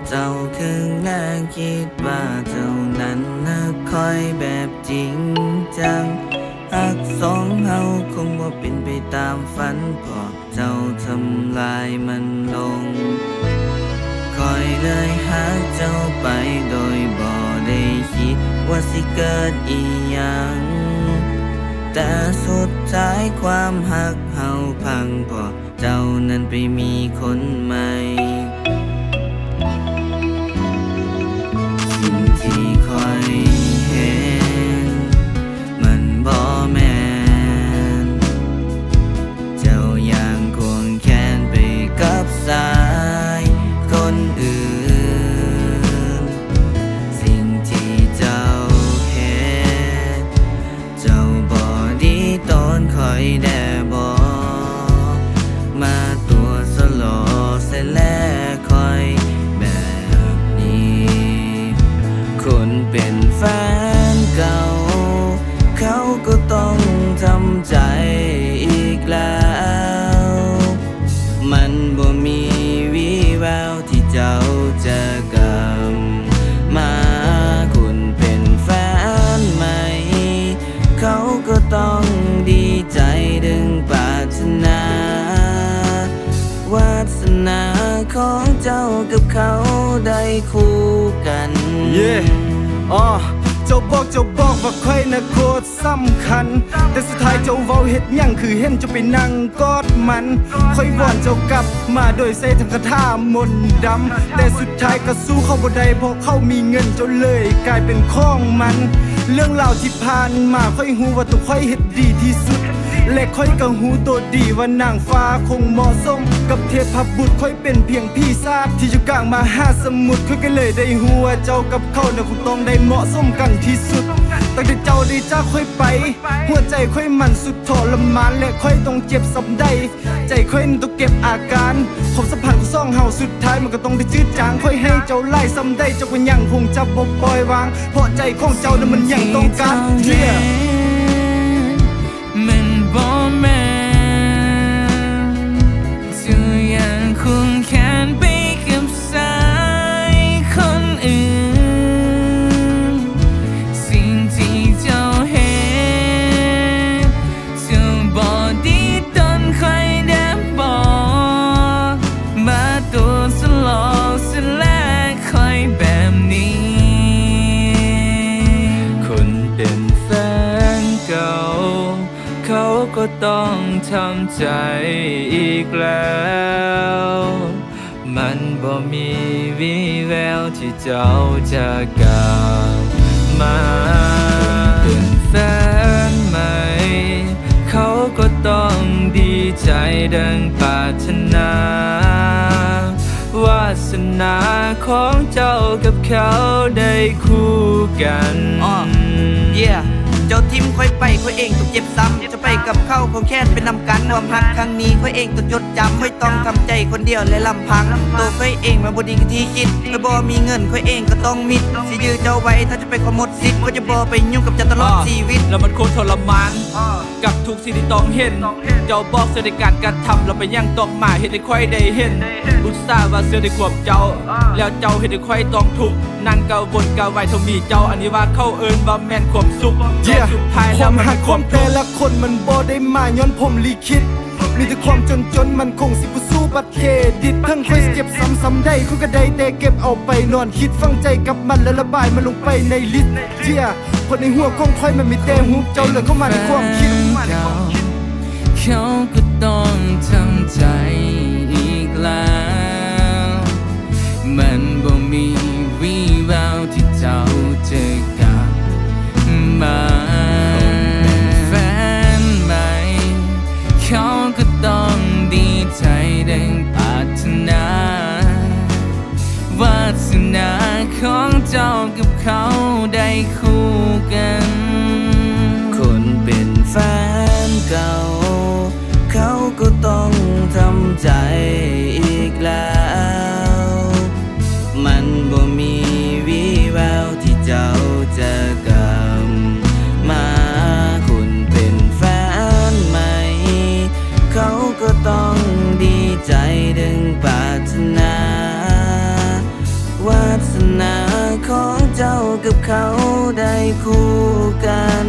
เจ้าคือน่าคิดว่าเจ้านั้นน่าคอยแบบจริงจังหากสองเฮาคงบ่เป็นไปตามฝันเพราะเจ้าทำลายมันลงคอยเลยหาเจ้าไปโดยบ่ได้คิดว่าสิเกิดอีหยังแต่สุดท้ายความหักเฮาพังเพราะเจ้านั้นไปมีคนใหม่สิ่งที่คอยเห็นมันบ่แม่นเจ้ายังควงแขนไปกับสายคนอื่นสิ่งที่เจ้าเห็นเจ้าบ่ดีตอนคอยแด่บ่มาตัวสโลเสียแล้วคอยแบบนี้คนเป็นแฟนเก่าเขาก็ต้องทำใจอีกแล้วมันบ่มีวี่แววที่เจ้าจะกลับมาคุณเป็นแฟนใหม่เขาก็ต้องดีใจดึงปรารถนาวาสนาของเจ้ากับเขาได้คู่กันเจ้าบอกว่าใครน่ะโคตรสำคัญแต่สุดท้ายเจ้าเว้าเฮ็ดหยังคือเห็นเจ้าไปนั่งกอดมันค่อยวอนเจ้ากลับมาโดยใส่ทั้งคาถามนต์ดำแต่สุดท้ายก็สู้เขาบ่ได้เพราะเขามีเงินเจ้าเลยกลายเป็นของมันเรื่องราวที่ผ่านมาค่อยฮู้ว่าตัวค่อยเฮ็ดดีที่สุดและค่อยก็ฮู้ตัวดีว่านางฟ้าคงเหมาะสมกับเทพบุตรค่อยเป็นเพียงพี่ทราบที่อยู่กลางมหาสมุทรค่อยก็เลยได้ฮู้ว่าเจ้ากับเขาน่ะคงต้องได้เหมาะสมกันที่สุดตั้งแต่เจ้าได้จากค่อยไปหัวใจค่อยมันสุดทรมานและค่อยต้องเจ็บซ้ำใดใจค่อยต้องเก็บอาการความสัมพันธ์ของสองเฮาสุดท้ายมันก็ต้องได้จืดจางค่อยให้เจ้าไล่ซ้ำใดเจ้าก็ยังคงจะบ่ปล่อยวางเพราะใจของเจ้านั้นมันยังต้องการมันบ่แม่นจะยังคงแขนไปกับสายคนอื่นสิ่งที่เจ้าเห็นเจ้าบ่ดีตอนใครได้บอกมาตัวสลอกสลายคอยแบบนี้คนเป็นแฟนเก่าเขาก็ต้องทำใจอีกแล้วมันบ่มีวี่แววที่เจ้าจะกลับมาเป็นแฟนใหม่เขาก็ต้องดีใจดังปรารถนาวาสนาของเจ้ากับเขาได้คู่กันเจ้าทิมค่อยไปค่อยเองต้องเจ็บซ้ำจะไปกับเขาคงแค่เป็นนำกันความหักครั้งนี้ค่อยเองต้องจดจำค่อยต้องทำใจคนเดียวและลำพังตัวค่อยเองมาบดีที่คิดค่อยบ่มีเงินค่อยเองก็ต้องมิดสิยื้อเจ้าไว้ถ้าจะไปขโมดสิทธิ์ก็จะบ่ไปยุ่งกับเจ้าตลอดชีวิตแล้วมันโคตรทรมานกับทุกสิ่งที่ต้องเห็นเจ้าบอกเสียในการกระทำเราไปยังต้องมาเห็นให้ค่อยได้เห็นอุตส่าห์ว่าเสียในความเจ้าแล้วเจ้าเห็นให้ค่อยต้องทุกนั่งเกาบนเกาไว้เท่ามีเจ้าอันนี้ว่าเข้าเอิญว่าแม่นความสุขสุดท้ายความหักความแต่ละคนมันบ่ได้มาย้อนผมลิขิตมีแต่ความจนมันคงสิบ่สู้บัตรเครดิตทั้งค่อยเก็บซ้ำได้คุณก็ได้แต่เก็บเอาไปนอนคิดฟังใจกับมันและระบายมันลงไปในลิสต์คนในหัวของค่อยมันมีแต่หูเจ้าเลยเข้ามาในความคิดเขาก็ต้องทำใจอีกแล้วมันบ่มีวี่แววที่เจ้าจะกลับมาเป็นแฟนใหม่เขาก็ต้องดีใจดังปรารถนาวาสนาของเจ้ากับเขาได้คู่กันคนเป็นแฟนเก่าเขาก็ต้องทำใจอีกแล้วมันบ่มีวี่แววที่เจ้าจะกลับมาคุณเป็นแฟนใหม่เขาก็ต้องดีใจดึงปรารถนา ได้คู่กัน